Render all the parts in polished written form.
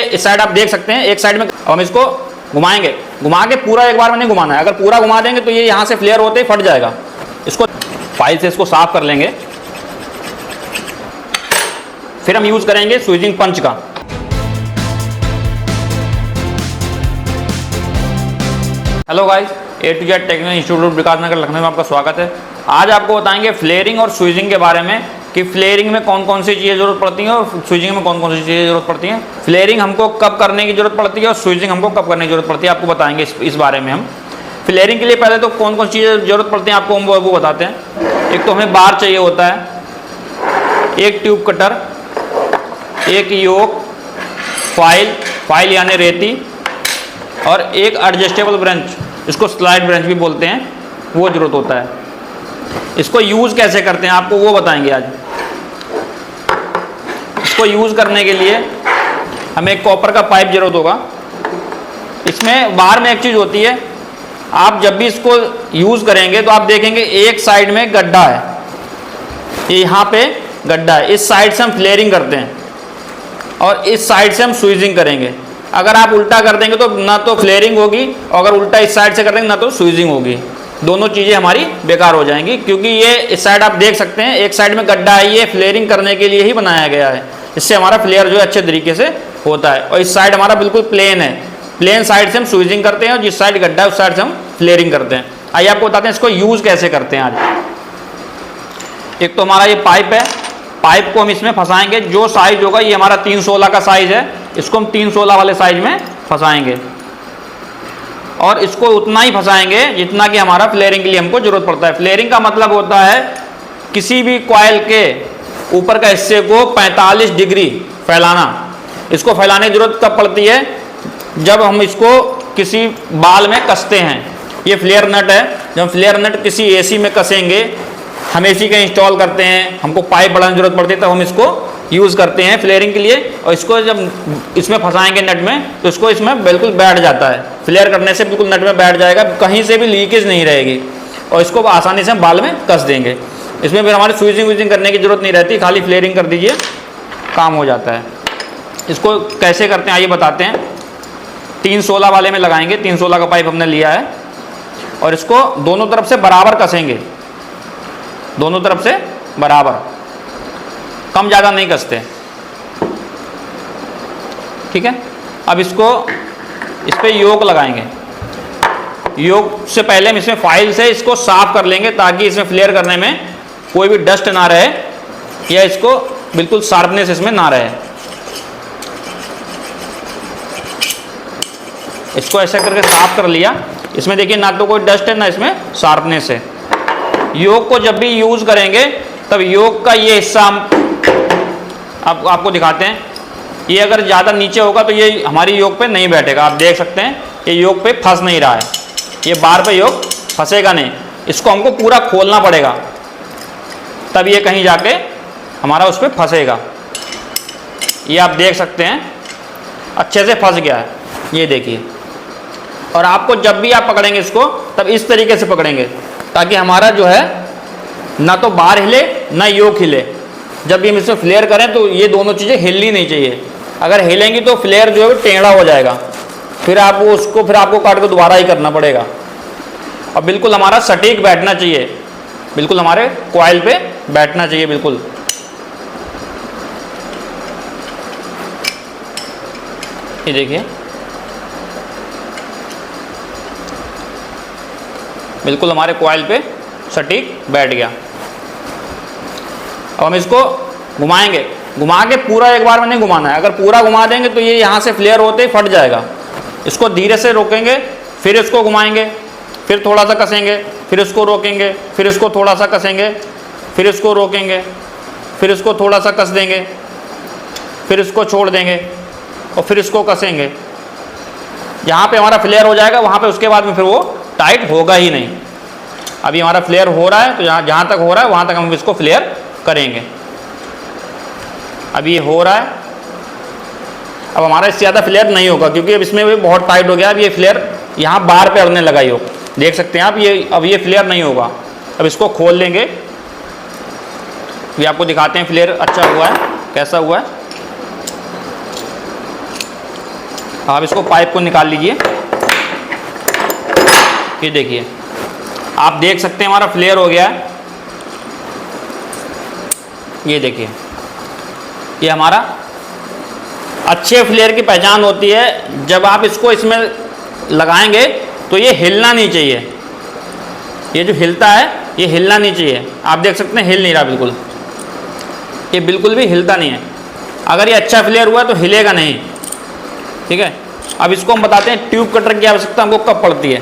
इस साइड आप देख सकते हैं, एक साइड में हम इसको घुमाएंगे, घुमा के पूरा एक बार में नहीं घुमाना है। अगर पूरा घुमा देंगे तो ये यहाँ से फ्लेयर होते ही फट जाएगा। इसको फाइल से इसको साफ कर लेंगे, फिर हम यूज करेंगे स्वीजिंग पंच का। Hello guys, A to Z technical institute Vikas Nagar Lucknow में आपका स्वागत है। आज आपको बताएंगे फ्लेयरिंग और स्वीजिंग के बारे में कि फ्लेयरिंग में कौन कौन सी चीज़ें जरूरत पड़ती हैं और स्वीजिंग में कौन कौन सी चीज़ें जरूरत पड़ती हैं। फ्लेयरिंग हमको कब करने की जरूरत पड़ती है और स्वीजिंग हमको कब करने की जरूरत पड़ती है, आपको बताएंगे इस बारे में हम। फ्लेयरिंग के लिए पहले तो कौन कौन सी चीज़ें जरूरत पड़ती हैं आपको हम वो बताते हैं। एक तो हमें बार चाहिए होता है, एक ट्यूब कटर, एक योक, फाइल यानी रेती, और एक एडजस्टेबल ब्रंच, इसको स्लाइड ब्रंच भी बोलते हैं, वो जरूरत होता है। इसको यूज़ कैसे करते हैं आपको वो बताएंगे आज। इसको यूज़ करने के लिए हमें एक कॉपर का पाइप जरूरत होगा। इसमें बाहर में एक चीज़ होती है, आप जब भी इसको यूज़ करेंगे तो आप देखेंगे एक साइड में गड्ढा है, ये यहाँ पे गड्ढा है। इस साइड से हम फ्लेयरिंग करते हैं और इस साइड से हम स्वीजिंग करेंगे। अगर आप उल्टा कर देंगे तो ना तो फ्लेयरिंग होगी, और अगर उल्टा इस साइड से कर देंगे ना तो स्वीजिंग होगी। दोनों चीज़ें हमारी बेकार हो जाएंगी, क्योंकि ये इस साइड आप देख सकते हैं एक साइड में गड्ढा है, ये फ्लेयरिंग करने के लिए ही बनाया गया है। इससे हमारा फ्लेयर जो है अच्छे तरीके से होता है। और इस साइड हमारा बिल्कुल प्लेन है, प्लेन साइड से हम स्वीजिंग करते हैं और जिस साइड गड्ढा है उस साइड से हम फ्लेयरिंग करते हैं। आइए आपको बताते हैं इसको यूज़ कैसे करते हैं आज। एक तो हमारा ये पाइप है, पाइप को हम इसमें फंसाएंगे। जो साइज होगा ये हमारा 316 का साइज है, इसको हम 316 वाले साइज में फंसाएंगे और इसको उतना ही फंसाएंगे जितना कि हमारा फ्लेयरिंग के लिए हमको जरूरत पड़ता है। फ्लेयरिंग का मतलब होता है किसी भी कॉइल के ऊपर का हिस्से को 45 डिग्री फैलाना। इसको फैलाने की जरूरत कब पड़ती है, जब हम इसको किसी बाल में कसते हैं। ये फ्लेयर नट है, जब हम फ्लेयर नट किसी एसी में कसेंगे, हम एसी का इंस्टॉल करते हैं, हमको पाइप बढ़ाने की जरूरत पड़ती है, तब हम इसको यूज़ करते हैं फ्लेयरिंग के लिए। और इसको जब इसमें फंसाएंगे नट में तो इसको इसमें बिल्कुल बैठ जाता है। फ्लेयर करने से बिल्कुल नट में बैठ जाएगा, कहीं से भी लीकेज नहीं रहेगी, और इसको आसानी से हम बाल में कस देंगे। इसमें फिर हमारी स्वीजिंग करने की जरूरत नहीं रहती, खाली फ्लेयरिंग कर दीजिए, काम हो जाता है। इसको कैसे करते हैं आइए बताते हैं। 316 वाले में लगाएंगे, 316 का पाइप हमने लिया है और इसको दोनों तरफ से बराबर कसेंगे, दोनों तरफ से बराबर, कम ज़्यादा नहीं कसते, ठीक है। अब इसको इस पर योक लगाएंगे। योक से पहले हम इसमें फाइल से इसको साफ कर लेंगे ताकि इसमें फ्लेयर करने में कोई भी डस्ट ना रहे या इसको बिल्कुल शार्पनेस इसमें ना रहे। इसको ऐसा करके साफ कर लिया। इसमें देखिए ना तो कोई डस्ट है ना इसमें शार्पनेस है। योक को जब भी यूज़ करेंगे तब योक का ये हिस्सा हम आपको दिखाते हैं। ये अगर ज़्यादा नीचे होगा तो ये हमारी योक पे नहीं बैठेगा। आप देख सकते हैं ये योक पे फंस नहीं रहा है, ये बार पे योक फंसेगा नहीं। इसको हमको पूरा खोलना पड़ेगा, तब ये कहीं जाके हमारा उस पर फंसेगा। ये आप देख सकते हैं अच्छे से फंस गया है, ये देखिए। और आपको जब भी आप पकड़ेंगे इसको तब इस तरीके से पकड़ेंगे ताकि हमारा जो है ना तो बार हिले ना योक हिले। जब भी हम इसमें फ्लेयर करें तो ये दोनों चीज़ें हिलनी नहीं चाहिए। अगर हिलेंगी तो फ्लेयर जो है वो टेढ़ा हो जाएगा, फिर आपको काट के दोबारा ही करना पड़ेगा। और बिल्कुल हमारा सटीक बैठना चाहिए, बिल्कुल हमारे कॉइल पे बैठना चाहिए बिल्कुल। ये देखिए बिल्कुल हमारे कॉइल पे सटीक बैठ गया। अब हम इसको घुमाएंगे, घुमा के पूरा एक बार में नहीं घुमाना है। अगर पूरा घुमा देंगे तो ये यहाँ से फ्लेयर होते ही फट जाएगा। इसको धीरे से रोकेंगे, फिर इसको घुमाएंगे, फिर थोड़ा सा कसेंगे, फिर इसको रोकेंगे, फिर इसको थोड़ा सा कसेंगे, फिर इसको रोकेंगे, फिर इसको थोड़ा सा कस देंगे, फिर इसको छोड़ देंगे और फिर इसको कसेंगे। जहाँ पे हमारा फ्लेयर हो जाएगा वहाँ पे उसके बाद में फिर वो टाइट होगा ही नहीं। अभी हमारा फ्लेयर हो रहा है तो जहाँ तक हो रहा है वहाँ तक हम इसको फ्लेयर करेंगे। अब ये हो रहा है, अब हमारा इससे ज़्यादा फ्लेयर नहीं होगा क्योंकि अब इसमें भी बहुत टाइट हो गया। अब ये फ्लेयर यहाँ बार पे अड़ने लगा, हो देख सकते हैं आप। अब ये फ्लेयर नहीं होगा। अब इसको खोल लेंगे, ये आपको दिखाते हैं फ्लेयर अच्छा हुआ है कैसा हुआ है। आप इसको पाइप को निकाल लीजिए। ये देखिए, आप देख सकते हैं हमारा फ्लेयर हो गया है। ये देखिए, ये हमारा अच्छे फ्लेयर की पहचान होती है। जब आप इसको इसमें लगाएंगे तो ये हिलना नहीं चाहिए। ये जो हिलता है ये हिलना नहीं चाहिए। आप देख सकते हैं हिल नहीं रहा बिल्कुल, ये बिल्कुल भी हिलता नहीं है। अगर ये अच्छा फ्लेयर हुआ तो हिलेगा नहीं, ठीक है। अब इसको हम बताते हैं ट्यूब कटर की आवश्यकता हमको कब पड़ती है।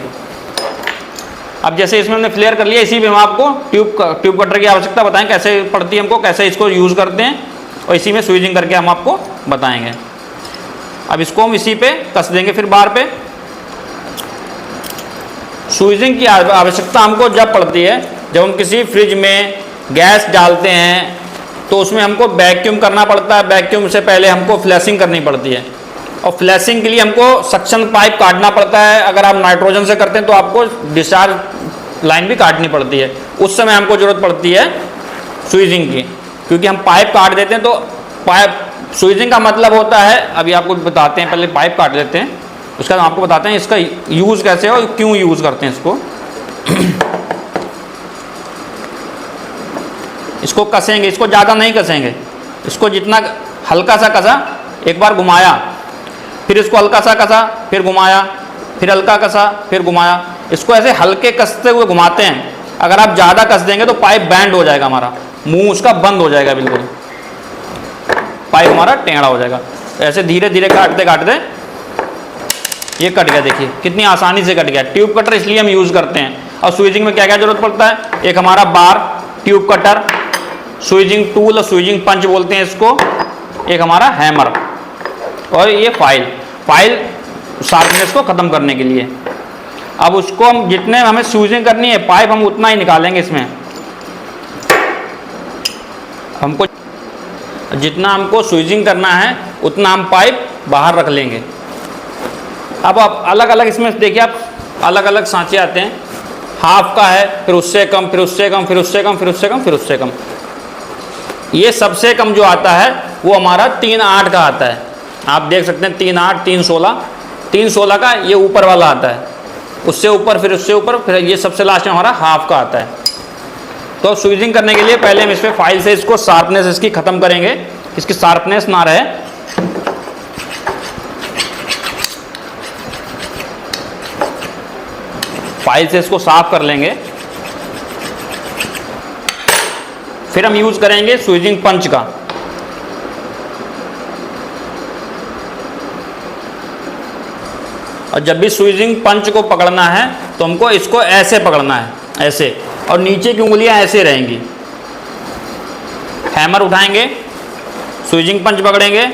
अब जैसे इसमें हमने फ्लेयर कर लिया, इसी में हम आपको ट्यूब कटर की आवश्यकता बताएं कैसे पड़ती है हमको, कैसे इसको यूज़ करते हैं, और इसी में स्वीजिंग करके हम आपको बताएंगे। अब इसको हम इसी पे कस देंगे फिर बार पे। स्वीजिंग की आवश्यकता हमको जब पड़ती है जब हम किसी फ्रिज में गैस डालते हैं तो उसमें हमको वैक्यूम करना पड़ता है। वैक्यूम से पहले हमको फ्लैशिंग करनी पड़ती है, और फ्लैशिंग के लिए हमको सक्शन पाइप काटना पड़ता है। अगर आप नाइट्रोजन से करते हैं तो आपको डिस्चार्ज लाइन भी काटनी पड़ती है। उस समय हमको ज़रूरत पड़ती है स्वीजिंग की, क्योंकि हम पाइप काट देते हैं। तो पाइप स्वीजिंग का मतलब होता है, अभी आपको बताते हैं, पहले पाइप काट लेते हैं, उसका हम आपको बताते हैं इसका यूज़ कैसे है और क्यों यूज़ करते हैं इसको। इसको कसेंगे, इसको ज़्यादा नहीं कसेंगे, इसको जितना हल्का सा कसा, एक बार घुमाया, फिर इसको हल्का सा कसा, फिर घुमाया, फिर हल्का कसा, फिर घुमाया। इसको ऐसे हल्के कसते हुए घुमाते हैं। अगर आप ज़्यादा कस देंगे तो पाइप बैंड हो जाएगा, हमारा मुंह उसका बंद हो जाएगा, बिल्कुल पाइप हमारा टेढ़ा हो जाएगा। ऐसे धीरे धीरे काटते काटते ये कट गया। देखिए कितनी आसानी से कट गया। ट्यूब कटर इसलिए हम यूज़ करते हैं। और स्वीजिंग में क्या क्या जरूरत पड़ता है, एक हमारा बार, ट्यूब कटर, स्वीजिंग टूल और स्वीजिंग पंच बोलते हैं इसको, एक हमारा हैमर, और ये फाइल शार्पनेस को ख़त्म करने के लिए। अब उसको हम जितने हमें स्वीजिंग करनी है पाइप हम उतना ही निकालेंगे। इसमें हमको जितना हमको स्वीजिंग करना है उतना हम पाइप बाहर रख लेंगे। अब आप अलग अलग इसमें देखिए, आप अलग अलग सांचे आते हैं। हाफ का है, फिर उससे कम, फिर उससे कम, फिर उससे कम, फिर उससे कम, फिर उससे कम। ये सबसे कम जो आता है वो हमारा 3/8 का आता है। आप देख सकते हैं 3/8, 3/16, 3/16 का ये ऊपर वाला आता है। उससे ऊपर, फिर उससे ऊपर, फिर ये सबसे लास्ट में हमारा हाफ का आता है। तो स्वीजिंग करने के लिए पहले हम इस पर फाइल से इसको शार्पनेस इसकी ख़त्म करेंगे, इसकी शार्पनेस ना रहे। फाइल से इसको साफ कर लेंगे। फिर हम यूज़ करेंगे स्वीजिंग पंच का। और जब भी स्वीजिंग पंच को पकड़ना है तो हमको इसको ऐसे पकड़ना है, ऐसे, और नीचे की उंगलियां ऐसे रहेंगी। हैमर उठाएंगे, स्वीजिंग पंच पकड़ेंगे,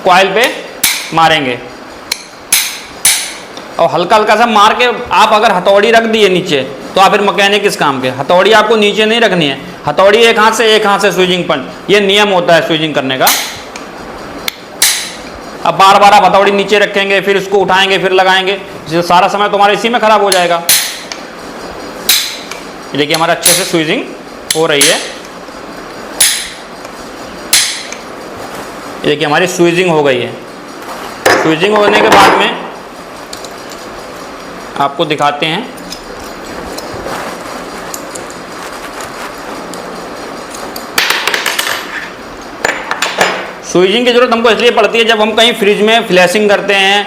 कॉइल पे मारेंगे, और हल्का हल्का सा मार के आप अगर हथौड़ी रख दिए नीचे तो आप फिर मैकेनिक किस काम के। हथौड़ी आपको नीचे नहीं रखनी है, हथौड़ी एक हाथ से स्वीजिंग पंच, ये नियम होता है स्वीजिंग करने का। अब बार बार आप हथौड़ी नीचे रखेंगे, फिर इसको उठाएंगे, फिर लगाएंगे, इससे सारा समय तुम्हारा इसी में खराब हो जाएगा। देखिए हमारा अच्छे से स्वीजिंग हो रही है। देखिए हमारी स्वीजिंग हो गई है। स्वीजिंग होने के बाद में आपको दिखाते हैं। स्वीजिंग की जरूरत हमको इसलिए पड़ती है जब हम कहीं फ्रिज में फ्लैशिंग करते हैं,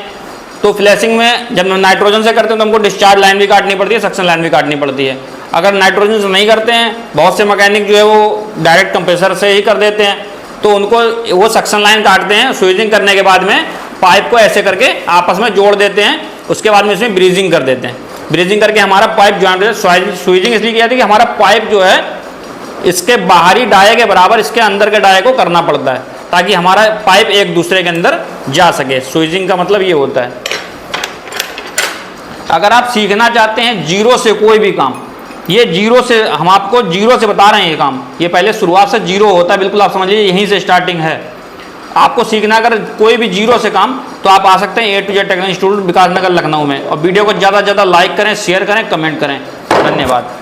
तो फ्लैशिंग में जब नाइट्रोजन से करते हैं तो हमको डिस्चार्ज लाइन भी काटनी पड़ती है, सक्शन लाइन भी काटनी पड़ती है। अगर नाइट्रोजन से नहीं करते हैं, बहुत से मैकेनिक जो है वो डायरेक्ट कंप्रेसर से ही कर देते हैं, तो उनको वो सक्शन लाइन काटते हैं। स्वीजिंग करने के बाद में पाइप को ऐसे करके आपस में जोड़ देते हैं, उसके बाद में इसमें ब्रीजिंग कर देते हैं। ब्रीजिंग करके हमारा पाइप ज्वाइंट है। स्वीजिंग इसलिए किया था कि हमारा पाइप जो है इसके बाहरी डाये के बराबर इसके अंदर के डाये को करना पड़ता है, ताकि हमारा पाइप एक दूसरे के अंदर जा सके। स्वीजिंग का मतलब ये होता है। अगर आप सीखना चाहते हैं जीरो से कोई भी काम, ये जीरो से, हम आपको जीरो से बता रहे हैं ये काम, ये पहले शुरुआत से जीरो होता है, बिल्कुल आप समझ लीजिए यहीं से स्टार्टिंग है। आपको सीखना अगर कोई भी जीरो से काम, तो आप आ सकते हैं A to Z technical institute, Vikas Nagar, Lucknow में। और वीडियो को ज़्यादा से ज़्यादा लाइक करें, शेयर करें, कमेंट करें। धन्यवाद।